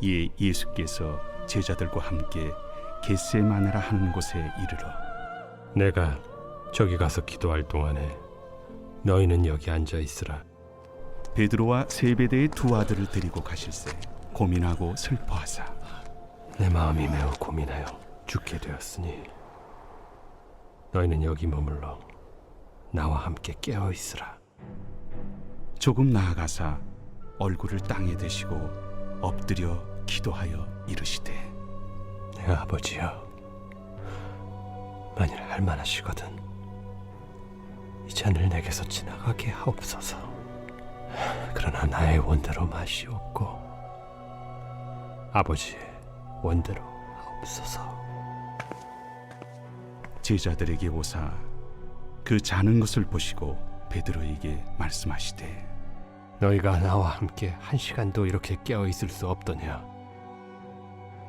이에 예수께서 제자들과 함께 겟세마네라 하는 곳에 이르러 내가 저기 가서 기도할 동안에 너희는 여기 앉아 있으라. 베드로와 세베대의 두 아들을 데리고 가실새 고민하고 슬퍼하사 내 마음이 매우 고민하여 죽게 되었으니 너희는 여기 머물러 나와 함께 깨어 있으라. 조금 나아가사 얼굴을 땅에 대시고 엎드려 기도하여 이르시되 내 아버지여, 만일 할만하시거든 이 잔을 내게서 지나가게 하옵소서. 그러나 나의 원대로 마시옵고 아버지의 원대로 하옵소서. 제자들에게 오사 그 자는 것을 보시고 베드로에게 말씀하시되 너희가 나와 함께 한 시간도 이렇게 깨어 있을 수 없더냐?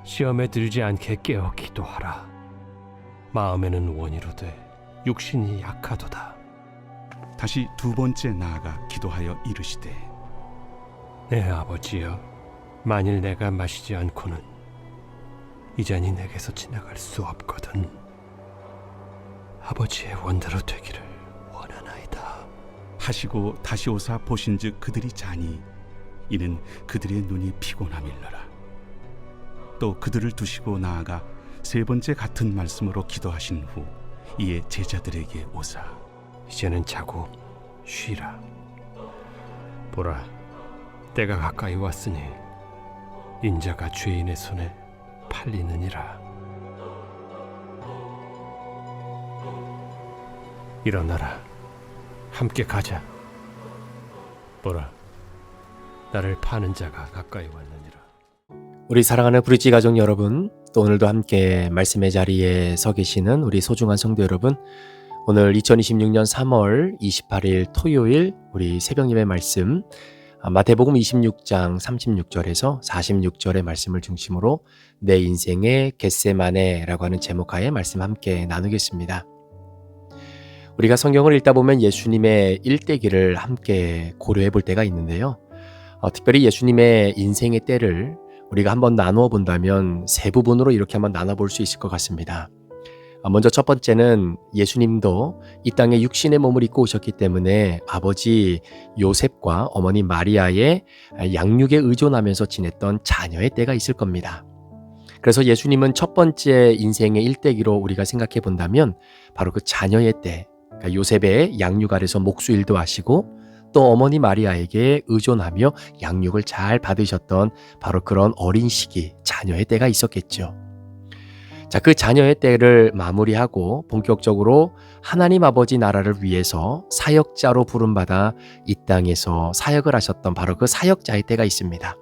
시험에 들지 않게 깨어 기도하라. 마음에는 원이로되 육신이 약하도다. 다시 두 번째 나아가 기도하여 이르시되 내 아버지여, 만일 내가 마시지 않고는 이 잔이 내게서 지나갈 수 없거든. 아버지의 원대로 되기를 원하나이다. 하시고 다시 오사 보신즉 그들이 자니 이는 그들의 눈이 피곤함일러라. 또 그들을 두시고 나아가 세 번째 같은 말씀으로 기도하신 후 이에 제자들에게 오사 이제는 자고 쉬라. 보라, 때가 가까이 왔으니 인자가 죄인의 손에 팔리느니라. 일어나라, 함께 가자. 보라, 나를 파는 자가 가까이 왔느니라. 우리 사랑하는 브릿지 가족 여러분, 또 오늘도 함께 말씀의 자리에 서 계시는 우리 소중한 성도 여러분, 오늘 2026년 3월 28일 토요일 우리 새벽 예배 말씀 마태복음 26장 36절에서 46절의 말씀을 중심으로 내 인생의 겟세마네라고 하는 제목하에 말씀 함께 나누겠습니다. 우리가 성경을 읽다 보면 예수님의 일대기를 함께 고려해 볼 때가 있는데요. 특별히 예수님의 인생의 때를 우리가 한번 나누어 본다면 세 부분으로 이렇게 한번 나눠볼 수 있을 것 같습니다. 먼저 첫 번째는 예수님도 이 땅에 육신의 몸을 입고 오셨기 때문에 아버지 요셉과 어머니 마리아의 양육에 의존하면서 지냈던 자녀의 때가 있을 겁니다. 그래서 예수님은 첫 번째 인생의 일대기로 우리가 생각해 본다면 바로 그 자녀의 때, 그러니까 요셉의 양육 아래서 목수일도 하시고 또 어머니 마리아에게 의존하며 양육을 잘 받으셨던 바로 그런 어린 시기, 자녀의 때가 있었겠죠. 자, 그 자녀의 때를 마무리하고 본격적으로 하나님 아버지 나라를 위해서 사역자로 부름받아 이 땅에서 사역을 하셨던 바로 그 사역자의 때가 있습니다.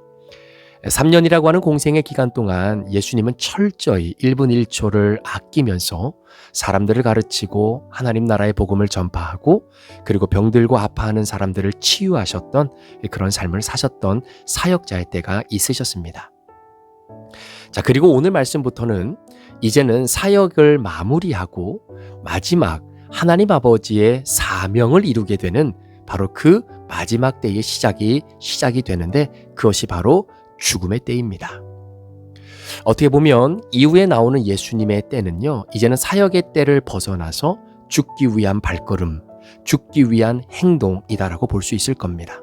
3년이라고 하는 공생의 기간 동안 예수님은 철저히 1분 1초를 아끼면서 사람들을 가르치고 하나님 나라의 복음을 전파하고 그리고 병들고 아파하는 사람들을 치유하셨던 그런 삶을 사셨던 사역자의 때가 있으셨습니다. 자, 그리고 오늘 말씀부터는 이제는 사역을 마무리하고 마지막 하나님 아버지의 사명을 이루게 되는 바로 그 마지막 때의 시작이 되는데 그것이 바로 죽음의 때입니다. 어떻게 보면 이후에 나오는 예수님의 때는요, 이제는 사역의 때를 벗어나서 죽기 위한 발걸음, 죽기 위한 행동이다라고 볼 수 있을 겁니다.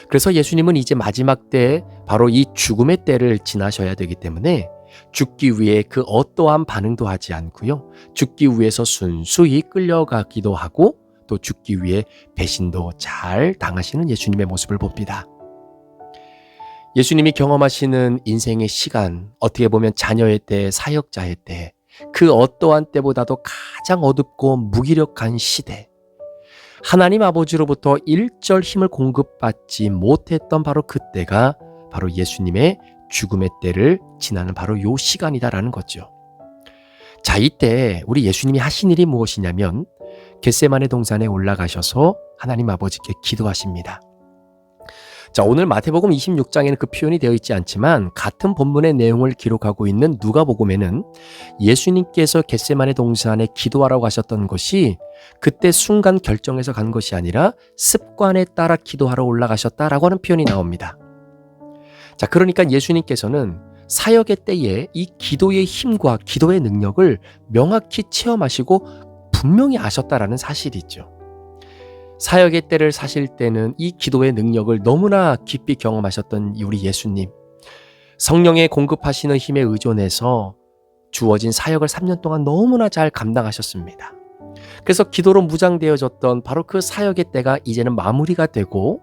그래서 예수님은 이제 마지막 때 바로 이 죽음의 때를 지나셔야 되기 때문에 죽기 위해 그 어떠한 반응도 하지 않고요, 죽기 위해서 순수히 끌려가기도 하고 또 죽기 위해 배신도 잘 당하시는 예수님의 모습을 봅니다. 예수님이 경험하시는 인생의 시간, 어떻게 보면 자녀의 때, 사역자의 때, 그 어떠한 때보다도 가장 어둡고 무기력한 시대, 하나님 아버지로부터 일절 힘을 공급받지 못했던 바로 그때가 바로 예수님의 죽음의 때를 지나는 바로 요 시간이다라는 거죠. 자, 이때 우리 예수님이 하신 일이 무엇이냐면 겟세마네 동산에 올라가셔서 하나님 아버지께 기도하십니다. 자, 오늘 마태복음 26장에는 그 표현이 되어 있지 않지만 같은 본문의 내용을 기록하고 있는 누가복음에는 예수님께서 겟세마네 동산에 기도하라고 하셨던 것이 그때 순간 결정해서 간 것이 아니라 습관에 따라 기도하러 올라가셨다라고 하는 표현이 나옵니다. 자, 그러니까 예수님께서는 사역의 때에 이 기도의 힘과 기도의 능력을 명확히 체험하시고 분명히 아셨다라는 사실이죠. 사역의 때를 사실 때는 이 기도의 능력을 너무나 깊이 경험하셨던 우리 예수님, 성령의 공급하시는 힘에 의존해서 주어진 사역을 3년 동안 너무나 잘 감당하셨습니다. 그래서 기도로 무장되어졌던 바로 그 사역의 때가 이제는 마무리가 되고,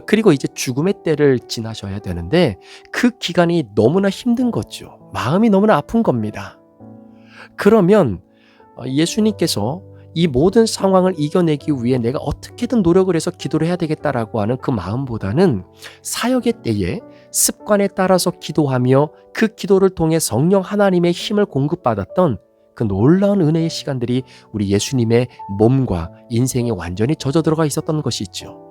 그리고 이제 죽음의 때를 지나셔야 되는데 그 기간이 너무나 힘든 거죠. 마음이 너무나 아픈 겁니다. 그러면 예수님께서 이 모든 상황을 이겨내기 위해 내가 어떻게든 노력을 해서 기도를 해야 되겠다라고 하는 그 마음보다는 사역의 때에 습관에 따라서 기도하며 그 기도를 통해 성령 하나님의 힘을 공급받았던 그 놀라운 은혜의 시간들이 우리 예수님의 몸과 인생에 완전히 젖어 들어가 있었던 것이죠.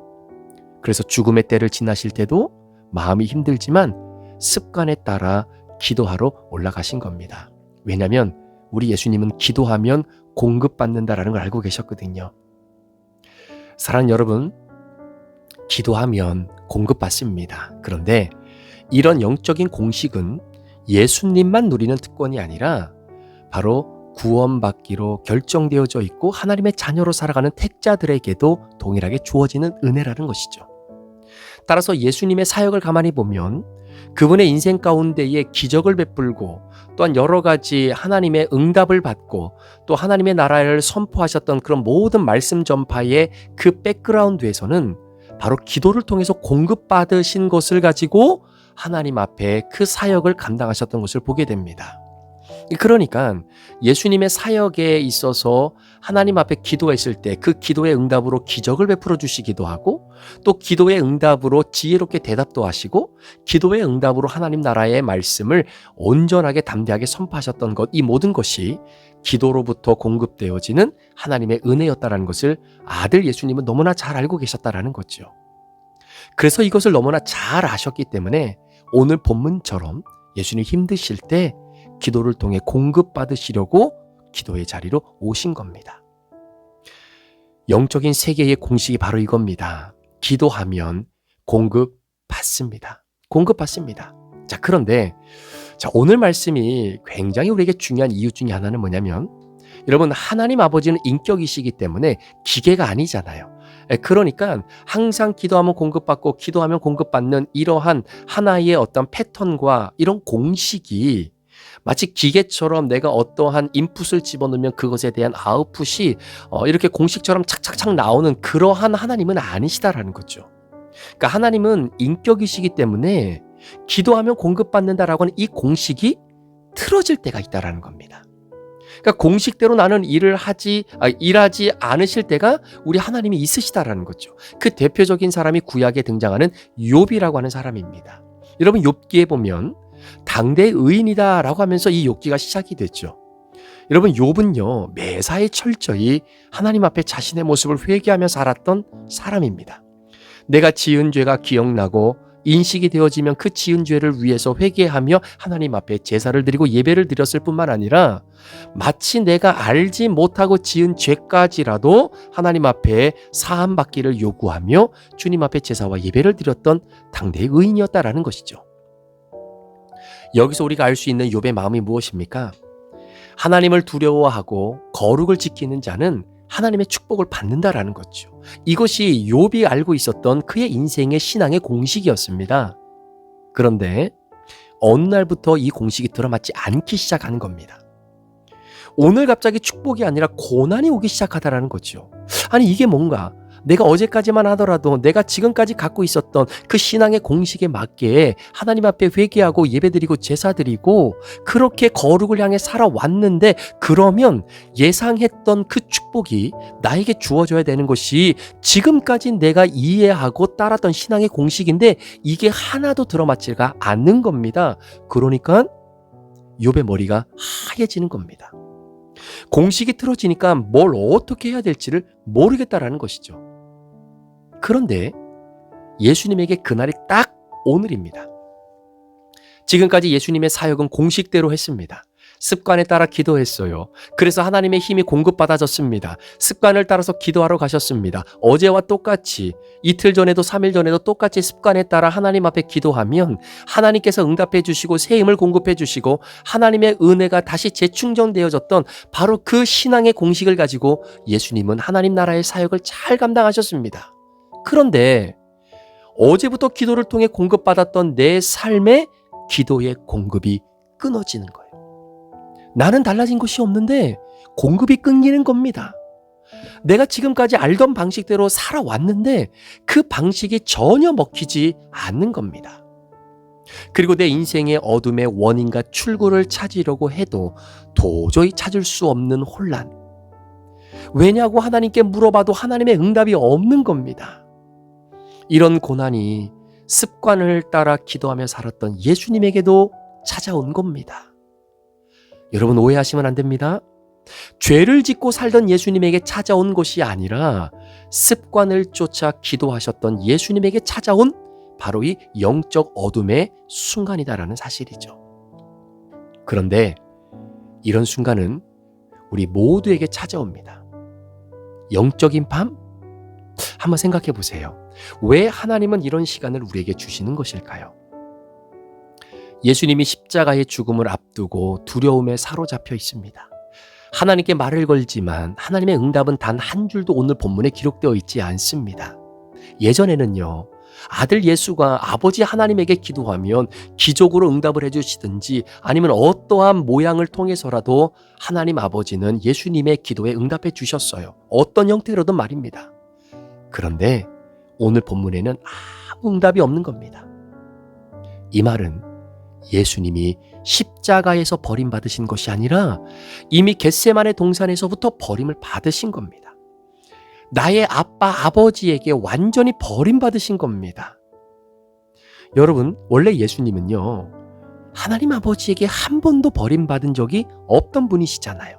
그래서 죽음의 때를 지나실 때도 마음이 힘들지만 습관에 따라 기도하러 올라가신 겁니다. 왜냐하면 우리 예수님은 기도하면 공급받는다라는 걸 알고 계셨거든요. 사랑하는 여러분, 기도하면 공급받습니다. 그런데 이런 영적인 공식은 예수님만 누리는 특권이 아니라 바로 구원받기로 결정되어져 있고 하나님의 자녀로 살아가는 택자들에게도 동일하게 주어지는 은혜라는 것이죠. 따라서 예수님의 사역을 가만히 보면 그분의 인생 가운데에 기적을 베풀고 또한 여러 가지 하나님의 응답을 받고 또 하나님의 나라를 선포하셨던 그런 모든 말씀 전파의 그 백그라운드에서는 바로 기도를 통해서 공급받으신 것을 가지고 하나님 앞에 그 사역을 감당하셨던 것을 보게 됩니다. 그러니까 예수님의 사역에 있어서 하나님 앞에 기도했을 때 그 기도의 응답으로 기적을 베풀어 주시기도 하고 또 기도의 응답으로 지혜롭게 대답도 하시고 기도의 응답으로 하나님 나라의 말씀을 온전하게 담대하게 선포하셨던 것, 이 모든 것이 기도로부터 공급되어지는 하나님의 은혜였다라는 것을 아들 예수님은 너무나 잘 알고 계셨다라는 거죠. 그래서 이것을 너무나 잘 아셨기 때문에 오늘 본문처럼 예수님 힘드실 때 기도를 통해 공급받으시려고 기도의 자리로 오신 겁니다. 영적인 세계의 공식이 바로 이겁니다. 기도하면 공급받습니다. 공급받습니다. 자, 그런데 오늘 말씀이 굉장히 우리에게 중요한 이유 중에 하나는 뭐냐면 여러분, 하나님 아버지는 인격이시기 때문에 기계가 아니잖아요. 그러니까 항상 기도하면 공급받고 기도하면 공급받는 이러한 하나의 어떤 패턴과 이런 공식이 마치 기계처럼 내가 어떠한 인풋을 집어넣으면 그것에 대한 아웃풋이 이렇게 공식처럼 착착착 나오는 그러한 하나님은 아니시다라는 거죠. 그러니까 하나님은 인격이시기 때문에 기도하면 공급받는다라고 하는 이 공식이 틀어질 때가 있다라는 겁니다. 그러니까 공식대로 나는 일하지 않으실 때가 우리 하나님이 있으시다라는 거죠. 그 대표적인 사람이 구약에 등장하는 욥이라고 하는 사람입니다. 여러분, 욥기에 보면 당대의 의인이다라고 하면서 이 욥기가 시작이 됐죠. 여러분, 욥은요 매사에 철저히 하나님 앞에 자신의 모습을 회개하며 살았던 사람입니다. 내가 지은 죄가 기억나고 인식이 되어지면 그 지은 죄를 위해서 회개하며 하나님 앞에 제사를 드리고 예배를 드렸을 뿐만 아니라 마치 내가 알지 못하고 지은 죄까지라도 하나님 앞에 사함받기를 요구하며 주님 앞에 제사와 예배를 드렸던 당대의 의인이었다라는 것이죠. 여기서 우리가 알 수 있는 욥의 마음이 무엇입니까? 하나님을 두려워하고 거룩을 지키는 자는 하나님의 축복을 받는다라는 거죠. 이것이 욥이 알고 있었던 그의 인생의 신앙의 공식이었습니다. 그런데 어느 날부터 이 공식이 들어맞지 않기 시작하는 겁니다. 오늘 갑자기 축복이 아니라 고난이 오기 시작하다라는 거죠. 아니, 이게 뭔가 내가 어제까지만 하더라도 내가 지금까지 갖고 있었던 그 신앙의 공식에 맞게 하나님 앞에 회개하고 예배드리고 제사드리고 그렇게 거룩을 향해 살아왔는데, 그러면 예상했던 그 축복이 나에게 주어져야 되는 것이 지금까지 내가 이해하고 따랐던 신앙의 공식인데 이게 하나도 들어맞지가 않는 겁니다. 그러니까 욥의 머리가 하얘지는 겁니다. 공식이 틀어지니까 뭘 어떻게 해야 될지를 모르겠다라는 것이죠. 그런데 예수님에게 그날이 딱 오늘입니다. 지금까지 예수님의 사역은 공식대로 했습니다. 습관에 따라 기도했어요. 그래서 하나님의 힘이 공급받아졌습니다. 습관을 따라서 기도하러 가셨습니다. 어제와 똑같이 이틀 전에도 3일 전에도 똑같이 습관에 따라 하나님 앞에 기도하면 하나님께서 응답해 주시고 새 힘을 공급해 주시고 하나님의 은혜가 다시 재충전되어졌던 바로 그 신앙의 공식을 가지고 예수님은 하나님 나라의 사역을 잘 감당하셨습니다. 그런데 어제부터 기도를 통해 공급받았던 내 삶의 기도의 공급이 끊어지는 거예요. 나는 달라진 것이 없는데 공급이 끊기는 겁니다. 내가 지금까지 알던 방식대로 살아왔는데 그 방식이 전혀 먹히지 않는 겁니다. 그리고 내 인생의 어둠의 원인과 출구를 찾으려고 해도 도저히 찾을 수 없는 혼란. 왜냐고 하나님께 물어봐도 하나님의 응답이 없는 겁니다. 이런 고난이 습관을 따라 기도하며 살았던 예수님에게도 찾아온 겁니다. 여러분 오해하시면 안 됩니다. 죄를 짓고 살던 예수님에게 찾아온 것이 아니라 습관을 쫓아 기도하셨던 예수님에게 찾아온 바로 이 영적 어둠의 순간이다라는 사실이죠. 그런데 이런 순간은 우리 모두에게 찾아옵니다. 영적인 밤? 한번 생각해 보세요. 왜 하나님은 이런 시간을 우리에게 주시는 것일까요? 예수님이 십자가의 죽음을 앞두고 두려움에 사로잡혀 있습니다. 하나님께 말을 걸지만 하나님의 응답은 단 한 줄도 오늘 본문에 기록되어 있지 않습니다. 예전에는요, 아들 예수가 아버지 하나님에게 기도하면 기적으로 응답을 해주시든지 아니면 어떠한 모양을 통해서라도 하나님 아버지는 예수님의 기도에 응답해 주셨어요. 어떤 형태로든 말입니다. 그런데 오늘 본문에는 아무 응답이 없는 겁니다. 이 말은 예수님이 십자가에서 버림받으신 것이 아니라 이미 겟세마네 동산에서부터 버림을 받으신 겁니다. 나의 아빠 아버지에게 완전히 버림받으신 겁니다. 여러분, 원래 예수님은요, 하나님 아버지에게 한 번도 버림받은 적이 없던 분이시잖아요.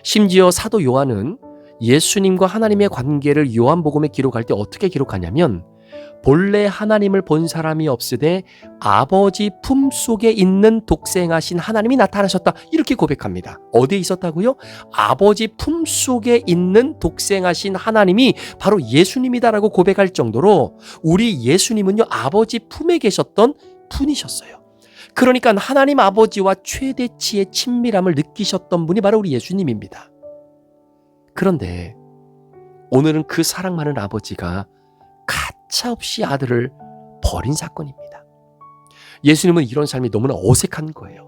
심지어 사도 요한은 예수님과 하나님의 관계를 요한복음에 기록할 때 어떻게 기록하냐면 본래 하나님을 본 사람이 없으되 아버지 품속에 있는 독생하신 하나님이 나타나셨다, 이렇게 고백합니다. 어디에 있었다고요? 아버지 품속에 있는 독생하신 하나님이 바로 예수님이다라고 고백할 정도로 우리 예수님은요, 아버지 품에 계셨던 분이셨어요. 그러니까 하나님 아버지와 최대치의 친밀함을 느끼셨던 분이 바로 우리 예수님입니다. 그런데 오늘은 그 사랑 많은 아버지가 가차없이 아들을 버린 사건입니다. 예수님은 이런 삶이 너무나 어색한 거예요.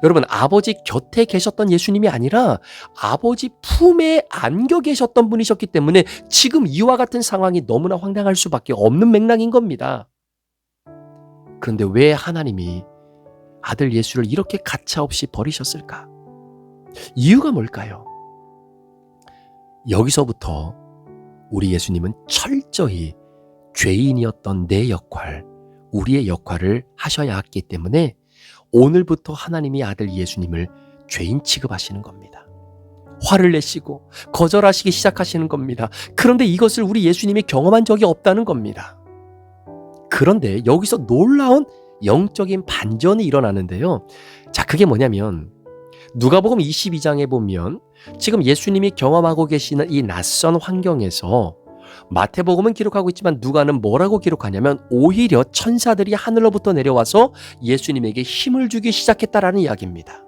여러분, 아버지 곁에 계셨던 예수님이 아니라 아버지 품에 안겨 계셨던 분이셨기 때문에 지금 이와 같은 상황이 너무나 황당할 수밖에 없는 맥락인 겁니다. 그런데 왜 하나님이 아들 예수를 이렇게 가차없이 버리셨을까? 이유가 뭘까요? 여기서부터 우리 예수님은 철저히 죄인이었던 내 역할, 우리의 역할을 하셔야 했기 때문에 오늘부터 하나님이 아들 예수님을 죄인 취급하시는 겁니다. 화를 내시고 거절하시기 시작하시는 겁니다. 그런데 이것을 우리 예수님이 경험한 적이 없다는 겁니다. 그런데 여기서 놀라운 영적인 반전이 일어나는데요. 자, 그게 뭐냐면 누가복음 22장에 보면 지금 예수님이 경험하고 계시는 이 낯선 환경에서 마태복음은 기록하고 있지만 누가는 뭐라고 기록하냐면 오히려 천사들이 하늘로부터 내려와서 예수님에게 힘을 주기 시작했다라는 이야기입니다.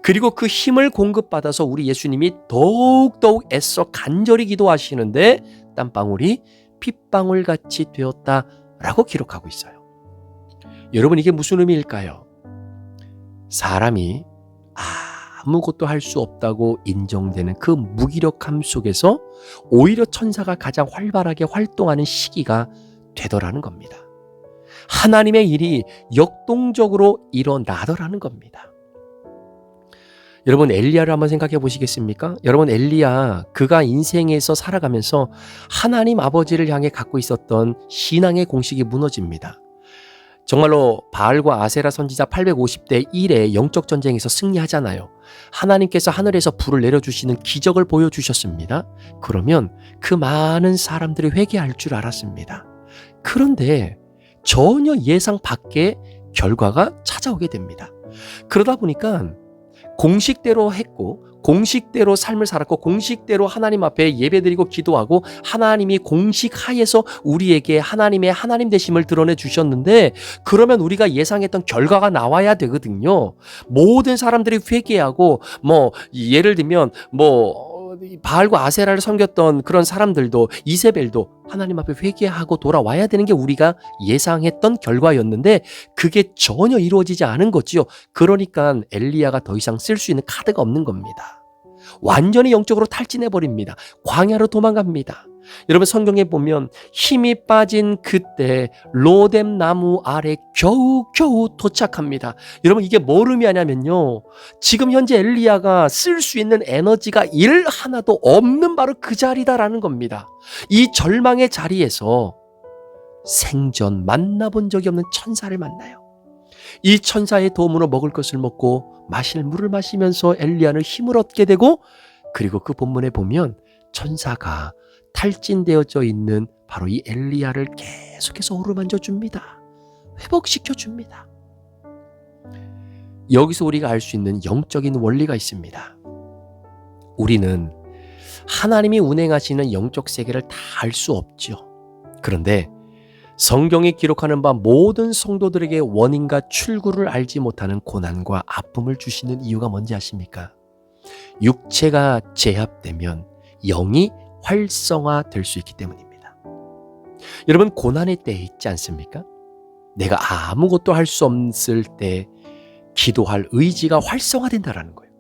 그리고 그 힘을 공급받아서 우리 예수님이 더욱더욱 애써 간절히 기도하시는데 땀방울이 핏방울같이 되었다라고 기록하고 있어요. 여러분, 이게 무슨 의미일까요? 사람이 아무것도 할 수 없다고 인정되는 그 무기력함 속에서 오히려 천사가 가장 활발하게 활동하는 시기가 되더라는 겁니다. 하나님의 일이 역동적으로 일어나더라는 겁니다. 여러분, 엘리야를 한번 생각해 보시겠습니까? 여러분, 엘리야, 그가 인생에서 살아가면서 하나님 아버지를 향해 갖고 있었던 신앙의 공식이 무너집니다. 정말로 바알과 아세라 선지자 850대 1의 영적 전쟁에서 승리하잖아요. 하나님께서 하늘에서 불을 내려주시는 기적을 보여주셨습니다. 그러면 그 많은 사람들이 회개할 줄 알았습니다. 그런데 전혀 예상 밖의 결과가 찾아오게 됩니다. 그러다 보니까 공식대로 했고 공식대로 삶을 살았고 공식대로 하나님 앞에 예배드리고 기도하고 하나님이 공식 하에서 우리에게 하나님의 하나님 되심을 드러내 주셨는데 그러면 우리가 예상했던 결과가 나와야 되거든요. 모든 사람들이 회개하고 예를 들면 바알과 아세라를 섬겼던 그런 사람들도 이세벨도 하나님 앞에 회개하고 돌아와야 되는 게 우리가 예상했던 결과였는데 그게 전혀 이루어지지 않은 거지요. 그러니까 엘리야가 더 이상 쓸 수 있는 카드가 없는 겁니다. 완전히 영적으로 탈진해버립니다. 광야로 도망갑니다. 여러분 성경에 보면 힘이 빠진 그때 로뎀 나무 아래 겨우겨우 도착합니다. 여러분 이게 뭘 의미하냐면요. 지금 현재 엘리야가 쓸 수 있는 에너지가 일 하나도 없는 바로 그 자리다라는 겁니다. 이 절망의 자리에서 생전 만나본 적이 없는 천사를 만나요. 이 천사의 도움으로 먹을 것을 먹고 마실 물을 마시면서 엘리야는 힘을 얻게 되고 그리고 그 본문에 보면 천사가 탈진되어져 있는 바로 이 엘리야를 계속해서 어루만져 줍니다. 회복시켜 줍니다. 여기서 우리가 알 수 있는 영적인 원리가 있습니다. 우리는 하나님이 운행하시는 영적 세계를 다 알 수 없죠. 그런데 성경이 기록하는 바 모든 성도들에게 원인과 출구를 알지 못하는 고난과 아픔을 주시는 이유가 뭔지 아십니까? 육체가 제압되면 영이 활성화될 수 있기 때문입니다. 여러분 고난의 때에 있지 않습니까? 내가 아무것도 할 수 없을 때 기도할 의지가 활성화된다라는 거예요.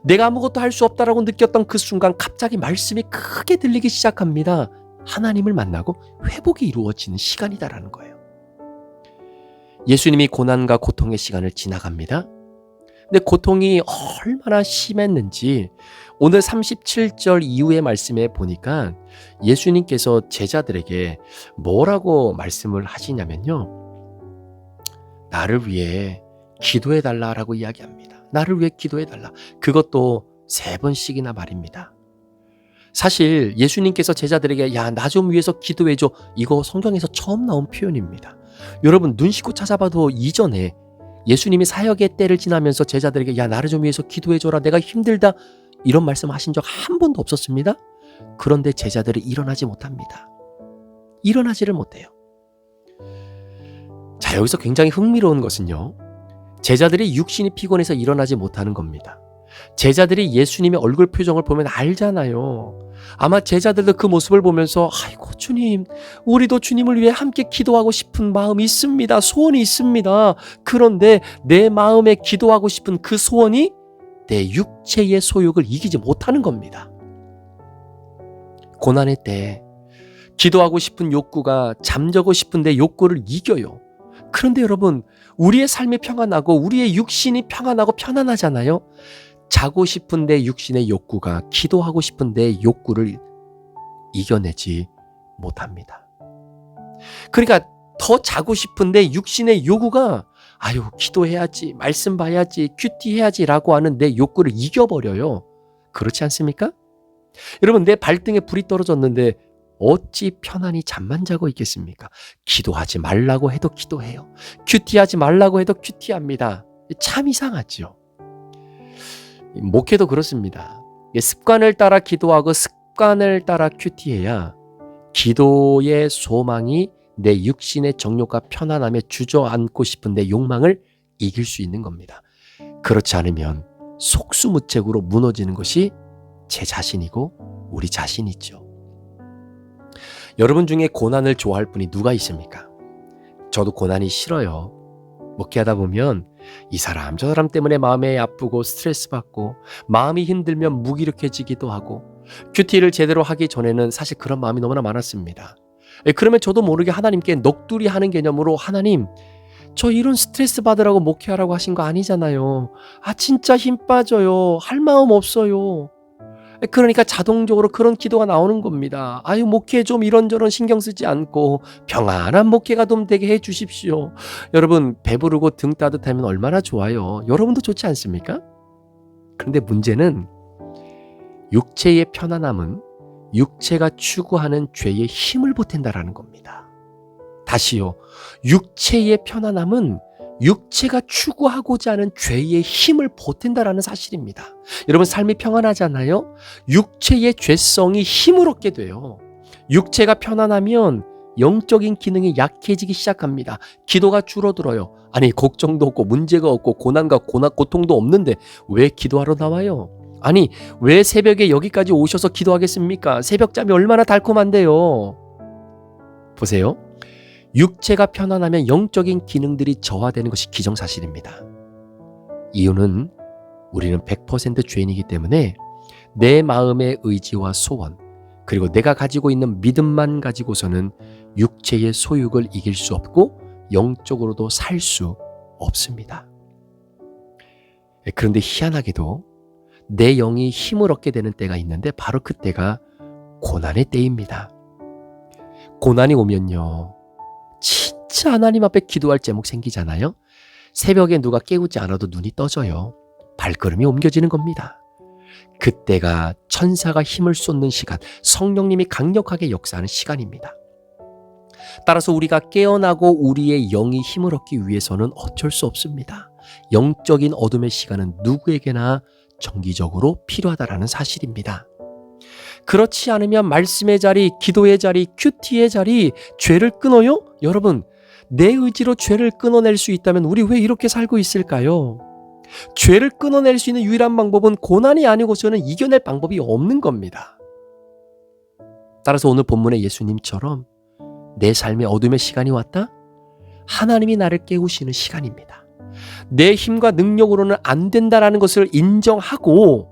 내가 아무것도 할 수 없다라고 느꼈던 그 순간 갑자기 말씀이 크게 들리기 시작합니다. 하나님을 만나고 회복이 이루어지는 시간이다라는 거예요. 예수님이 고난과 고통의 시간을 지나갑니다. 근데 고통이 얼마나 심했는지 오늘 37절 이후의 말씀에 보니까 예수님께서 제자들에게 뭐라고 말씀을 하시냐면요. 나를 위해 기도해달라라고 이야기합니다. 나를 위해 기도해달라. 그것도 3번씩이나 말입니다. 사실 예수님께서 제자들에게 야, 나 좀 위해서 기도해줘. 이거 성경에서 처음 나온 표현입니다. 여러분 눈 씻고 찾아봐도 이전에 예수님이 사역의 때를 지나면서 제자들에게 야, 나를 좀 위해서 기도해줘라. 내가 힘들다. 이런 말씀 하신 적 한 번도 없었습니다. 그런데 제자들이 일어나지 못합니다. 일어나지를 못해요. 자, 여기서 굉장히 흥미로운 것은요. 제자들이 육신이 피곤해서 일어나지 못하는 겁니다. 제자들이 예수님의 얼굴 표정을 보면 알잖아요. 아마 제자들도 그 모습을 보면서 아이고 주님, 우리도 주님을 위해 함께 기도하고 싶은 마음이 있습니다. 소원이 있습니다. 그런데 내 마음에 기도하고 싶은 그 소원이 내 육체의 소욕을 이기지 못하는 겁니다. 고난의 때 기도하고 싶은 욕구가 잠자고 싶은 내 욕구를 이겨요. 그런데 여러분, 우리의 삶이 평안하고 우리의 육신이 평안하고 편안하잖아요. 자고 싶은 내 육신의 욕구가 기도하고 싶은 내 욕구를 이겨내지 못합니다. 그러니까 더 자고 싶은 내 육신의 요구가 아유 기도해야지, 말씀 봐야지, 큐티 해야지라고 하는 내 욕구를 이겨버려요. 그렇지 않습니까? 여러분 내 발등에 불이 떨어졌는데 어찌 편안히 잠만 자고 있겠습니까? 기도하지 말라고 해도 기도해요. 큐티하지 말라고 해도 큐티합니다. 참 이상하죠. 목회도 그렇습니다. 습관을 따라 기도하고 습관을 따라 큐티해야 기도의 소망이 내 육신의 정욕과 편안함에 주저앉고 싶은 내 욕망을 이길 수 있는 겁니다. 그렇지 않으면 속수무책으로 무너지는 것이 제 자신이고 우리 자신이죠. 여러분 중에 고난을 좋아할 분이 누가 있습니까? 저도 고난이 싫어요. 목회하다 보면 이 사람 저 사람 때문에 마음이 아프고 스트레스 받고 마음이 힘들면 무기력해지기도 하고 큐티를 제대로 하기 전에는 사실 그런 마음이 너무나 많았습니다. 그러면 저도 모르게 하나님께 넋두리 하는 개념으로 하나님 저 이런 스트레스 받으라고 목회하라고 하신 거 아니잖아요. 아 진짜 힘 빠져요. 할 마음 없어요. 그러니까 자동적으로 그런 기도가 나오는 겁니다. 아유 목회 좀 이런저런 신경 쓰지 않고 평안한 목회가 좀 되게 해 주십시오. 여러분 배부르고 등 따뜻하면 얼마나 좋아요. 여러분도 좋지 않습니까? 그런데 문제는 육체의 편안함은 육체가 추구하는 죄의 힘을 보탠다라는 겁니다. 다시요. 육체의 편안함은 육체가 추구하고자 하는 죄의 힘을 보탠다라는 사실입니다. 여러분 삶이 평안하잖아요. 육체의 죄성이 힘을 얻게 돼요. 육체가 편안하면 영적인 기능이 약해지기 시작합니다. 기도가 줄어들어요. 아니 걱정도 없고 문제가 없고 고난과 고통도 없는데 왜 기도하러 나와요? 아니 왜 새벽에 여기까지 오셔서 기도하겠습니까? 새벽잠이 얼마나 달콤한데요. 보세요. 육체가 편안하면 영적인 기능들이 저하되는 것이 기정사실입니다. 이유는 우리는 100% 죄인이기 때문에 내 마음의 의지와 소원 그리고 내가 가지고 있는 믿음만 가지고서는 육체의 소욕을 이길 수 없고 영적으로도 살 수 없습니다. 그런데 희한하게도 내 영이 힘을 얻게 되는 때가 있는데 바로 그때가 고난의 때입니다. 고난이 오면요. 진짜 하나님 앞에 기도할 제목 생기잖아요. 새벽에 누가 깨우지 않아도 눈이 떠져요. 발걸음이 옮겨지는 겁니다. 그때가 천사가 힘을 쏟는 시간, 성령님이 강력하게 역사하는 시간입니다. 따라서 우리가 깨어나고 우리의 영이 힘을 얻기 위해서는 어쩔 수 없습니다. 영적인 어둠의 시간은 누구에게나 정기적으로 필요하다라는 사실입니다. 그렇지 않으면 말씀의 자리, 기도의 자리, 큐티의 자리, 죄를 끊어요? 여러분, 내 의지로 죄를 끊어낼 수 있다면 우리 왜 이렇게 살고 있을까요? 죄를 끊어낼 수 있는 유일한 방법은 고난이 아니고서는 이겨낼 방법이 없는 겁니다. 따라서 오늘 본문의 예수님처럼 내 삶에 어둠의 시간이 왔다? 하나님이 나를 깨우시는 시간입니다. 내 힘과 능력으로는 안 된다라는 것을 인정하고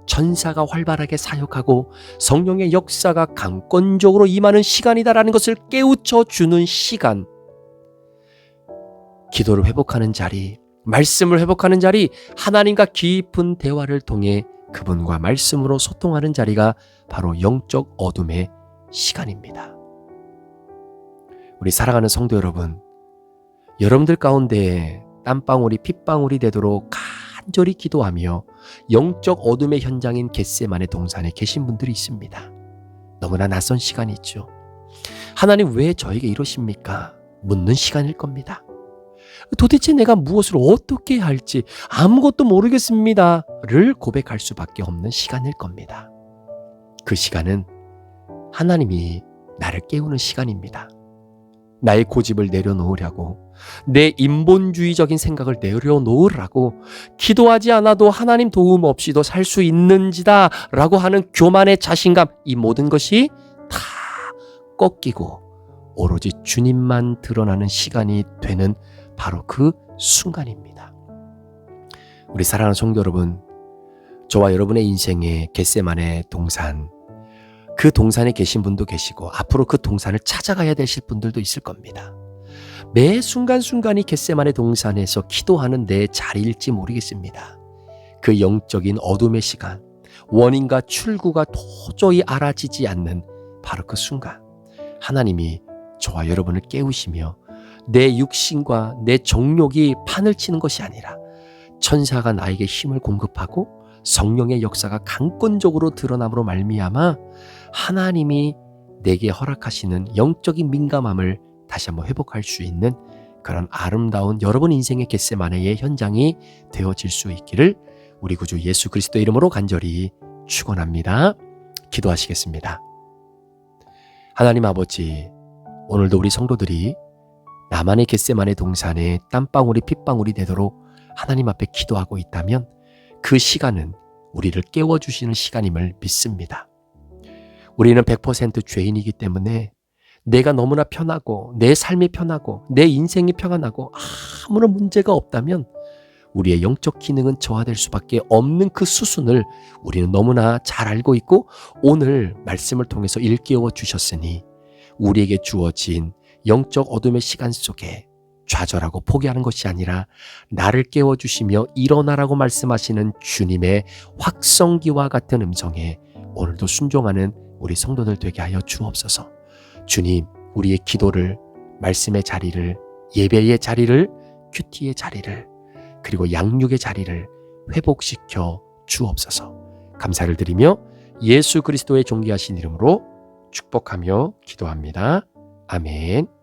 전사가 활발하게 사역하고 성령의 역사가 강권적으로 임하는 시간이다라는 것을 깨우쳐 주는 시간. 기도를 회복하는 자리, 말씀을 회복하는 자리, 하나님과 깊은 대화를 통해 그분과 말씀으로 소통하는 자리가 바로 영적 어둠의 시간입니다. 우리 사랑하는 성도 여러분, 여러분들 가운데 땀방울이 핏방울이 되도록 간절히 기도하며 영적 어둠의 현장인 겟세마네 동산에 계신 분들이 있습니다. 너무나 낯선 시간이죠. 하나님 왜 저에게 이러십니까? 묻는 시간일 겁니다. 도대체 내가 무엇을 어떻게 할지 아무것도 모르겠습니다를 고백할 수밖에 없는 시간일 겁니다. 그 시간은 하나님이 나를 깨우는 시간입니다. 나의 고집을 내려놓으려고, 내 인본주의적인 생각을 내려놓으라고, 기도하지 않아도 하나님 도움 없이도 살 수 있는지다 라고 하는 교만의 자신감, 이 모든 것이 다 꺾이고 오로지 주님만 드러나는 시간이 되는 바로 그 순간입니다. 우리 사랑하는 성도 여러분, 저와 여러분의 인생의 겟세마네 동산, 그 동산에 계신 분도 계시고 앞으로 그 동산을 찾아가야 되실 분들도 있을 겁니다. 매 순간순간이 겟세마네 동산에서 기도하는 내 자리일지 모르겠습니다. 그 영적인 어둠의 시간, 원인과 출구가 도저히 알아지지 않는 바로 그 순간, 하나님이 저와 여러분을 깨우시며 내 육신과 내 정욕이 판을 치는 것이 아니라 천사가 나에게 힘을 공급하고 성령의 역사가 강권적으로 드러남으로 말미암아 하나님이 내게 허락하시는 영적인 민감함을 다시 한번 회복할 수 있는 그런 아름다운 여러분 인생의 겟세마네의 현장이 되어질 수 있기를 우리 구주 예수 그리스도 이름으로 간절히 축원합니다. 기도하시겠습니다. 하나님 아버지, 오늘도 우리 성도들이 나만의 겟세마네 동산에 땀방울이 핏방울이 되도록 하나님 앞에 기도하고 있다면 그 시간은 우리를 깨워주시는 시간임을 믿습니다. 우리는 100% 죄인이기 때문에 내가 너무나 편하고 내 삶이 편하고 내 인생이 평안하고 아무런 문제가 없다면 우리의 영적 기능은 저하될 수밖에 없는 그 수순을 우리는 너무나 잘 알고 있고 오늘 말씀을 통해서 일깨워 주셨으니 우리에게 주어진 영적 어둠의 시간 속에 좌절하고 포기하는 것이 아니라 나를 깨워주시며 일어나라고 말씀하시는 주님의 확성기와 같은 음성에 오늘도 순종하는 우리 성도들 되게 하여 주옵소서. 주님, 우리의 기도를, 말씀의 자리를, 예배의 자리를, 큐티의 자리를, 그리고 양육의 자리를 회복시켜 주옵소서. 감사를 드리며 예수 그리스도의 존귀하신 이름으로 축복하며 기도합니다. 아멘.